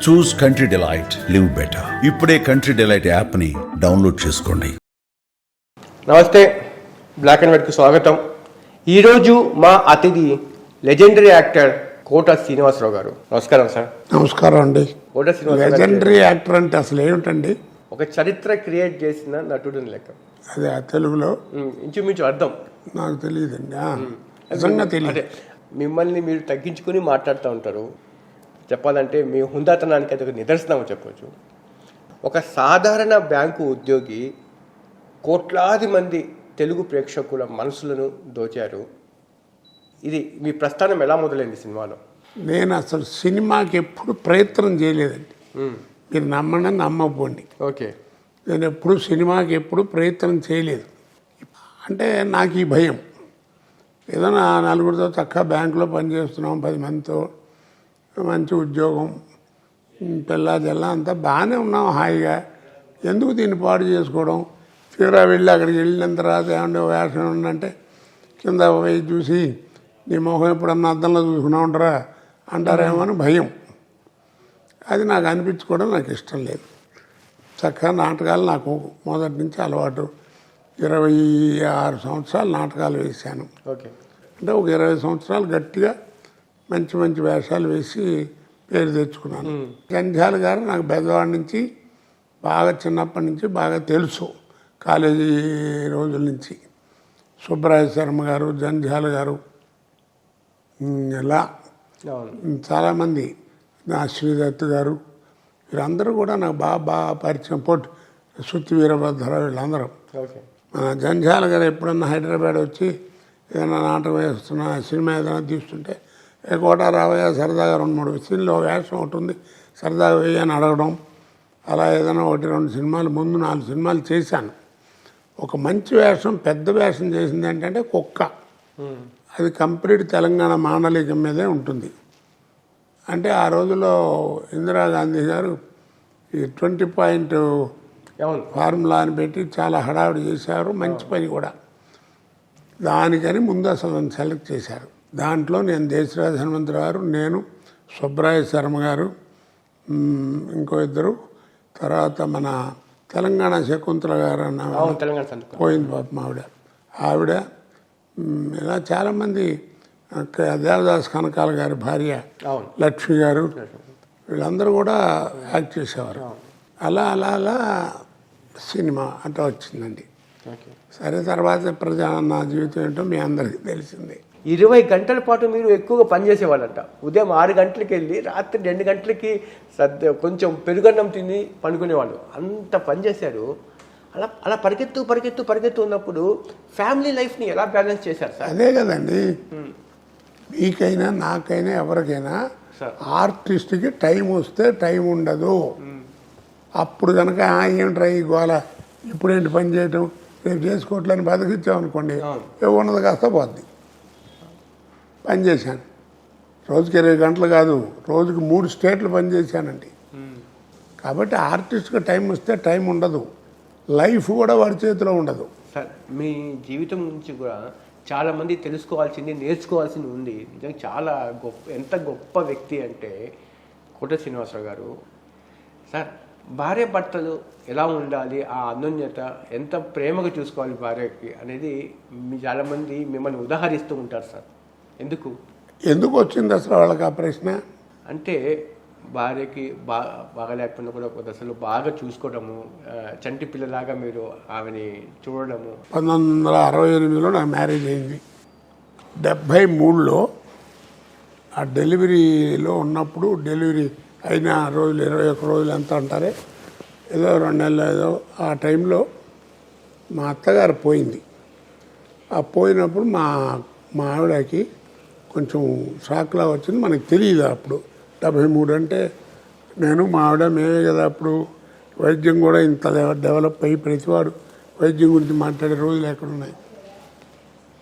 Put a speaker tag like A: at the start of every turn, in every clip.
A: చూస్ country delight, live better. ఇప్పుడే country delight యాప్ని download చేసుకోండి.
B: నమస్తే, బ్లాక్ అండ్ వైట్కి స్వాగతం. ఈరోజు మా అతిథి లెజెండరీ యాక్టర్ కోట శ్రీనివాసరావు గారు. నమస్కారం సార్.
C: నమస్కారం అండి.
B: కోట శ్రీనివాసరావు
C: లెజెండరీ యాక్టర్ అంటే అసలు ఏమిటండి?
B: ఒక చరిత్ర క్రియేట్ చేసిన నటుడిని లెక్క.
C: అదే తెలుగులో
B: ఇంచుమించు అర్థం
C: నాకు తెలియదండి, నిజంగా తెలియదు.
B: మిమ్మల్ని మీరు తగ్గించుకుని మాట్లాడుతూ ఉంటారు. చెప్పాలంటే మీ హుందాతనానికి అది ఒక నిదర్శనం చెప్పవచ్చు. ఒక సాధారణ బ్యాంకు ఉద్యోగి కోట్లాది మంది తెలుగు ప్రేక్షకుల మనసులను దోచారు. ఇది మీ ప్రస్థానం ఎలా మొదలైంది సినిమాలో?
C: నేను అసలు సినిమాకి ఎప్పుడు ప్రయత్నం చేయలేదండి. మీరు నమ్మండి నమ్మకపోండి.
B: ఓకే.
C: నేను ఎప్పుడు సినిమాకి ఎప్పుడు ప్రయత్నం చేయలేదు. అంటే నాకు ఈ భయం, ఏదైనా నలుగురితో చక్కగా బ్యాంకులో పనిచేస్తున్నాం, 10 మందితో మంచి ఉద్యోగం, పిల్ల జల్ల అంతా బాగానే ఉన్నాం హాయిగా, ఎందుకు దీన్ని పాడు చేసుకోవడం? తీరా వెళ్ళి అక్కడికి వెళ్ళిన తర్వాత ఏమంటే వేషం ఉందంటే కింద పోయి చూసి నీ మొహం ఎప్పుడన్నా అద్దంలో చూసుకున్నా ఉంటారా అంటారేమో అని భయం. అది నాకు అనిపించుకోవడం నాకు ఇష్టం లేదు. చక్కగా నాటకాలు నాకు మొదటి నుంచి అలవాటు. 26 సంవత్సరాలు నాటకాలు వేశాను.
B: ఓకే.
C: అంటే ఒక 20 సంవత్సరాలు గట్టిగా మంచి మంచి వేషాలు వేసి పేరు తెచ్చుకున్నాను. జంధ్యాల గారు నాకు పెద్దవాడి నుంచి బాగా చిన్నప్పటి నుంచి బాగా తెలుసు, కాలేజీ రోజుల నుంచి. సుబ్బరాయ శర్మ గారు, జంధ్యాల గారు, ఇలా చాలామంది, నా శ్రీదత్ గారు, వీరందరూ కూడా నాకు బాగా పరిచయం. సుత్తి వీరభద్రరావు, వీళ్ళందరూ. జంధ్యాల గారు ఎప్పుడన్నా హైదరాబాద్ వచ్చి ఏదైనా నాటకం వేస్తున్నా, సినిమా ఏదైనా తీస్తుంటే కోట రావయ్య సరదాగా 2-3 సీన్లో వేషం ఉంటుంది, సరదాగా వేయని అడగడం. అలా ఏదైనా 1-2 సినిమాలు, ముందు 4 సినిమాలు చేశాను. ఒక మంచి వేషం, పెద్ద వేషం చేసింది ఏంటంటే కుక్క. అది కంప్లీట్ తెలంగాణ మాండలికం మీదే ఉంటుంది. అంటే ఆ రోజుల్లో ఇందిరాగాంధీ గారు ఈ 20 పాయింట్ ఫార్ములా అని పెట్టి చాలా హడావిడి చేశారు. మంచి పని కూడా. దానికని ముందు అసలు నన్ను సెలెక్ట్ చేశారు. దాంట్లో నేను దేశరాజ్ హనుమంతరావు గారు, నేను, సుబ్బరాయ శర్మ గారు, ఇంకో ఇద్దరు, తర్వాత మన తెలంగాణ శకుంతల గారు అన్న పోయింది పాపం ఆవిడ, ఇలా చాలామంది, దేవదాస్ కనకాల గారి భార్య లక్ష్మి గారు, వీళ్ళందరూ కూడా యాక్ట్ చేసేవారు. అలా అలా అలా సినిమా అంతా వచ్చిందండి. సరే, తర్వాత నా జీవితం ఏంటో మీ అందరికీ తెలిసిందే.
B: 20 గంటల పాటు మీరు ఎక్కువగా పనిచేసేవాళ్ళంట. ఉదయం 6 గంటలకు వెళ్ళి రాత్రి 2 గంటలకి కొంచెం పెరుగన్నం తిని పండుకునేవాళ్ళు. అంత పనిచేశారు. అలా అలా పరిగెత్తు ఉన్నప్పుడు ఫ్యామిలీ లైఫ్ని ఎలా బ్యాలెన్స్ చేశారు సార్?
C: అదే కదండి, మీకైనా నాకైనా ఎవరికైనా ఆర్టిస్ట్కి టైం వస్తే టైం ఉండదు. అప్పుడు కనుక ఏమిట్రా ఈ గోల, ఇప్పుడేంటి పని చేయటం, రేపు చేసుకోవట్లని బతికిచ్చామనుకోండి, ఉన్నది కాస్త పోద్ది. పని చేశాను రోజుకి 20 గంటలు కాదు, రోజుకి 3 స్టేట్లు పనిచేశానండి. కాబట్టి ఆర్టిస్ట్కి టైం వస్తే టైం ఉండదు, లైఫ్ కూడా వాడి చేతిలో ఉండదు.
B: సార్, మీ జీవితం గురించి కూడా చాలామంది తెలుసుకోవాల్సింది, నేర్చుకోవాల్సింది ఉంది. నిజంగా చాలా ఎంత గొప్ప వ్యక్తి అంటే కోట శ్రీనివాసరావు గారు. సార్, భార్య భర్తలు ఎలా ఉండాలి, ఆ అన్యోన్యత, ఎంత ప్రేమగా చూసుకోవాలి భార్యకి అనేది చాలామంది మిమ్మల్ని ఉదాహరిస్తూ ఉంటారు సార్. ఎందుకు
C: వచ్చింది అసలు వాళ్ళకి ఆ ప్రశ్న? అంటే
B: భార్యకి బాగలేకపోయినా కూడా అసలు బాగా చూసుకోవడము, చంటి పిల్లలాగా మీరు ఆమెని చూడడము.
C: 1968లో నాకు మ్యారేజ్ అయింది. 73లో ఆ డెలివరీలో ఉన్నప్పుడు, డెలివరీ అయిన రోజులు 21 రోజులు ఎంత అంటారే, ఏదో 2 నెలలు ఏదో ఆ టైంలో మా అత్తగారు పోయింది. ఆ పోయినప్పుడు మా ఆవిడకి కొంచెం షాక్లా వచ్చింది. మనకు తెలియదు అప్పుడు. 73 అంటే నేను మా ఆవిడ మేమే కదా అప్పుడు. వైద్యం కూడా ఇంత డెవలప్ అయ్యి ప్రతివాడు వైద్యం గురించి మాట్లాడే రోజులు ఎక్కడున్నాయి.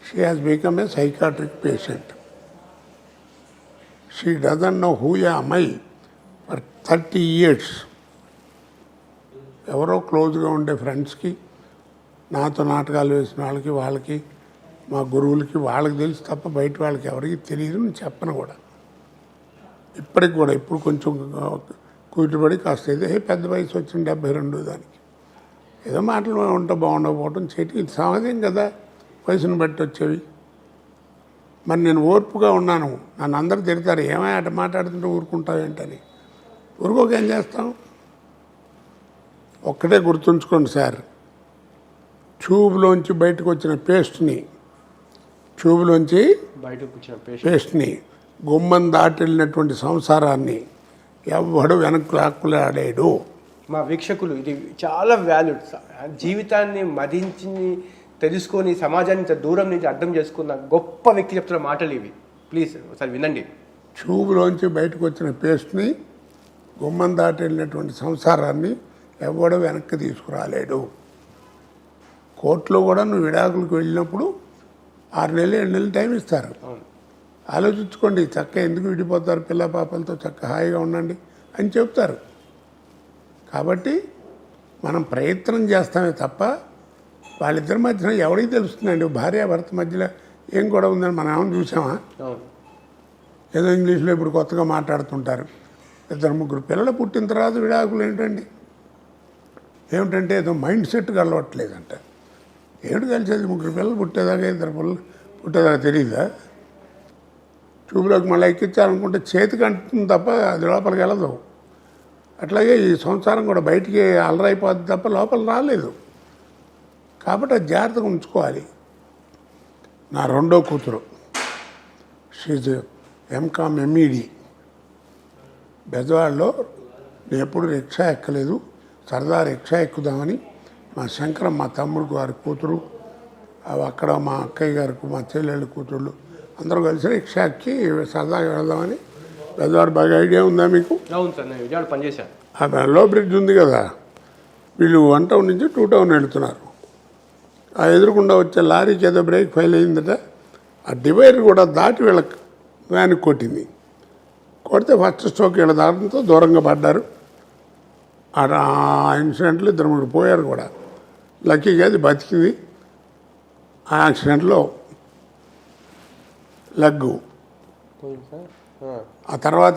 C: She has become a psychiatric patient. She doesn't know who am I for 30 years. ఎవరో క్లోజ్గా ఉండే ఫ్రెండ్స్కి, నాతో నాటకాలు వేసిన వాళ్ళకి మా గురువులకి వాళ్ళకి తెలుసు తప్ప బయట వాళ్ళకి ఎవరికి తెలియదు. నేను చెప్పను కూడా. ఇప్పటికి కూడా ఇప్పుడు కొంచెం కూర్చుబడి కాస్త ఏదో పెద్ద వయసు వచ్చిన 72 దానికి ఏదో మాటలు ఉంటే బాగుండకపోవటం చేయటం ఇది సహజం కదా, వయసును బట్టి వచ్చేవి. మరి నేను ఓర్పుగా ఉన్నాను, నన్ను అందరూ తిడతారు, ఏమై అట మాట్లాడుతుంటే ఊరుకుంటావు ఏంటని. ఊరుకోక ఏం చేస్తాం? ఒక్కటే గుర్తుంచుకోండి సార్, ట్యూబ్లోంచి బయటకు వచ్చిన పేస్ట్ని పేస్ట్ని గుమ్మం దాటి వెళ్ళినటువంటి సంసారాన్ని ఎవ్వడు వెనక్కి లాక్కులాడాడు.
B: మా వీక్షకులు ఇది చాలా వాల్యూడ్, జీవితాన్ని మదించి తెలుసుకొని సమాజాన్ని ఇంత దూరం నుంచి అర్థం చేసుకున్న గొప్ప వ్యక్తి చెప్తున్న మాటలు ఇవి. ప్లీజ్ ఒకసారి వినండి.
C: ట్యూబ్లోంచి బయటకు వచ్చిన పేస్ట్ని గుమ్మం దాటి వెళ్ళినటువంటి సంసారాన్ని ఎవడో వెనక్కి తీసుకురాలేడు. కోర్టులో కూడా నువ్వు విడాకులకు వెళ్ళినప్పుడు 6 నెలలు 7 నెలలు టైం ఇస్తారు. ఆలోచించుకోండి, చక్క ఎందుకు విడిపోతారు, పిల్ల పాపలతో చక్క హాయిగా ఉండండి అని చెప్తారు. కాబట్టి మనం ప్రయత్నం చేస్తామే తప్ప వాళ్ళిద్దరి మధ్యన ఎవరికి తెలుస్తుందండి? భార్య భర్త మధ్యలో ఏం గొడవ ఉందని మనం ఏమైనా చూసామా? ఏదో ఇంగ్లీష్లో ఇప్పుడు కొత్తగా మాట్లాడుతుంటారు. 2-3 పిల్లలు పుట్టిన తర్వాత విడాకులు ఏమిటంటే ఏదో మైండ్ సెట్ కలవట్లేదంట. ఏమిటి కలిసేది? 3 పిల్లలు పుట్టేదాకా 2 పిల్లలు పుట్టేదాకా తెలియదా? ట్యూబ్లోకి మళ్ళీ ఎక్కించాలనుకుంటే చేతికి అంటుంది తప్ప అది లోపలికి వెళ్ళదు. అట్లాగే ఈ సంసారం కూడా బయటికి అలరైపోద్ది తప్ప లోపల రాలేదు. కాబట్టి అది జాగ్రత్తగా ఉంచుకోవాలి. నా రెండో కూతురు షీజ్ ఎంకామ్ ఎంఈడి బెజవాడలో. నేను ఎప్పుడు రిక్షా ఎక్కలేదు, సరదా రిక్షా ఎక్కుదామని మా శంకరం మా తమ్ముడు గారి కూతురు, అక్కడ మా అక్కయ్య గారికి మా చెల్లెళ్ళ కూతుళ్ళు అందరూ కలిసి రిక్షా ఎక్కి సరదాగా వెళ్దామని. బెజవాడ బాగా ఐడియా ఉందా మీకు?
B: అవును సార్, నేను విజయవాడ పనిచేశాను.
C: ఆ లో బ్రిడ్జ్ ఉంది కదా, వీళ్ళు 1 టౌన్ నుంచి 2 టౌన్ వెళుతున్నారు. ఆ ఎదురుకుండా వచ్చే లారీకి ఏదో బ్రేక్ ఫెయిల్ అయిందట. ఆ డివైడర్ కూడా దాటి వీళ్ళ వ్యాన్కి కొట్టింది. కొడితే ఫస్ట్ స్ట్రోక్ వీళ్ళ దాటంతో దూరంగా పడ్డారు. ఆ ఇన్సిడెంట్లో 2-3 పోయారు కూడా. లక్కీగా అది బతికింది. ఆ యాక్సిడెంట్లో లగ్గు. ఆ తర్వాత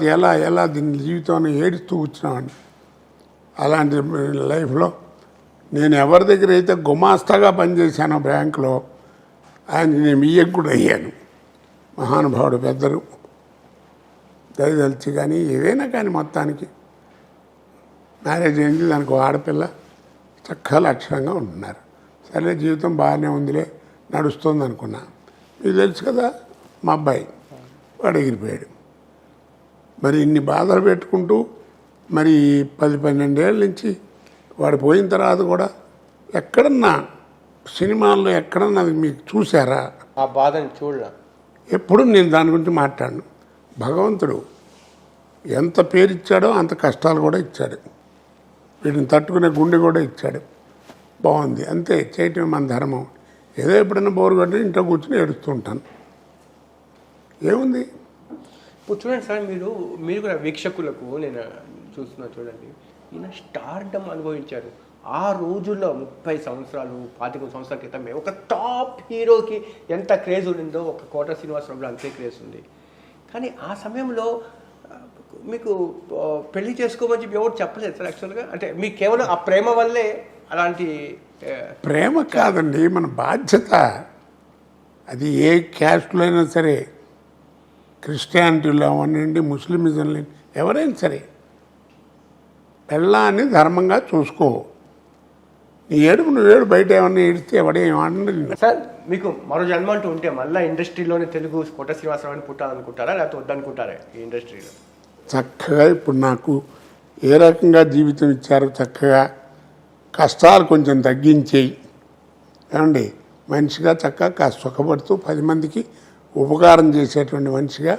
C: ఎలా దీని జీవితాన్ని ఏడుస్తూ కూర్చున్నామని. అలాంటి లైఫ్లో నేను ఎవరి దగ్గర అయితే గుమాస్తాగా పనిచేశానో బ్యాంకులో, ఆయన నేను బియ్యం కూడా అయ్యాను. మహానుభావుడు పెద్దలు దయదలిచి కానీ ఏదైనా కానీ మొత్తానికి మ్యారేజ్ అయింది, దానికి ఆడపిల్ల చక్కగా లక్షణంగా ఉంటున్నారు. సరే జీవితం బాగానే ఉందిలే, నడుస్తుంది అనుకున్నా. మీకు తెలుసు కదా మా అబ్బాయి, వాడు ఎగిరిపోయాడు. మరి ఇన్ని బాధలు పెట్టుకుంటూ మరి 10-12 ఏళ్ళ నుంచి వాడు పోయిన తర్వాత కూడా ఎక్కడన్నా సినిమాల్లో ఎక్కడన్నా అది మీకు చూసారా?
B: ఆ బాధని చూడరా?
C: ఎప్పుడు నేను దాని గురించి మాట్లాడను. భగవంతుడు ఎంత పేరిచ్చాడో అంత కష్టాలు కూడా ఇచ్చాడు. వీటిని తట్టుకునే గుండె కూడా ఇచ్చాడు. బాగుంది, అంతే. చేయటం మన ధర్మం. ఏదో ఎప్పుడైనా బోరు కొట్టి ఇంట్లో కూర్చొని ఏడుస్తూ ఉంటాను. ఏముంది?
B: ఇప్పుడు చూడండి సార్, మీరు కూడా వీక్షకులకు నేను చూస్తున్నా చూడండి, ఈయన స్టార్డమ్ అనుభవించారు. ఆ రోజుల్లో 30 సంవత్సరాలు 25 సంవత్సరాల క్రితమే ఒక టాప్ హీరోకి ఎంత క్రేజ్ ఉండిందో ఒక కోట శ్రీనివాసరావులో అంతే క్రేజ్ ఉంది. కానీ ఆ సమయంలో మీకు పెళ్లి చేసుకోమని చెప్పి ఎవరు చెప్పలేదు సార్ యాక్చువల్గా? అంటే మీకు కేవలం ఆ ప్రేమ వల్లే అలాంటి?
C: ప్రేమ కాదండి, మన బాధ్యత. అది ఏ క్యాస్ట్లో అయినా సరే, క్రిస్టియానిటీలో అవనండి, ముస్లిమిజంలో ఎవరైనా సరే, పెళ్ళాన్ని ధర్మంగా చూసుకో. నీ ఏడుపు నువ్వు ఏడు, బయట ఏమన్నా ఏడిస్తే ఎవడేమండి.
B: సార్ మీకు మరో జన్మ అంటూ ఉంటే మళ్ళీ ఇండస్ట్రీలోనే తెలుగు కోట శ్రీనివాసరావుని పుట్టాలనుకుంటారా, లేకపోతే వద్దనుకుంటారా ఈ ఇండస్ట్రీలో?
C: చక్కగా ఇప్పుడు నాకు ఏ రకంగా జీవితం ఇచ్చారో చక్కగా కష్టాలు కొంచెం తగ్గించేయి ఏమండి, మనిషిగా చక్కగా సుఖపడుతూ 10 మందికి ఉపకారం చేసేటువంటి మనిషిగా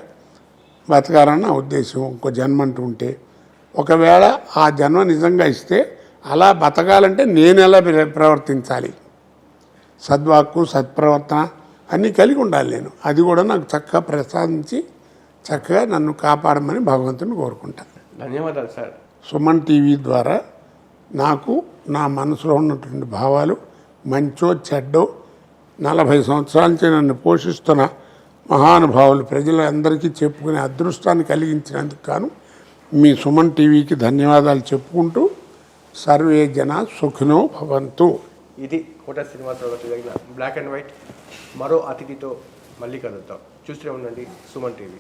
C: బతకాలని నా ఉద్దేశం. ఇంకో జన్మ అంటూ ఉంటే, ఒకవేళ ఆ జన్మ నిజంగా ఇస్తే అలా బతకాలంటే నేను ఎలా ప్రవర్తించాలి, సద్వాక్కు సత్ప్రవర్తన అన్నీ కలిగి ఉండాలి నేను. అది కూడా నాకు చక్కగా ప్రసాదించి చక్కగా నన్ను కాపాడమని భగవంతుని కోరుకుంటాను.
B: ధన్యవాదాలు సార్.
C: సుమన్ టీవీ ద్వారా నాకు నా మనసులో ఉన్నటువంటి భావాలు, మంచో చెడ్డో, 40 సంవత్సరాల నుంచి నన్ను పోషిస్తున్న మహానుభావులు ప్రజలందరికీ చెప్పుకునే అదృష్టాన్ని కలిగించినందుకు గాను మీ సుమన్ టీవీకి ధన్యవాదాలు చెప్పుకుంటూ సర్వే జన సుఖినో భవంతు.
B: ఇది కోట శ్రీనివాసరావు గారు జరిగిన బ్లాక్ అండ్ వైట్. మరో అతిథితో మళ్ళీ కలుద్దాం. చూస్తూనే ఉండండి సుమన్ టీవీ.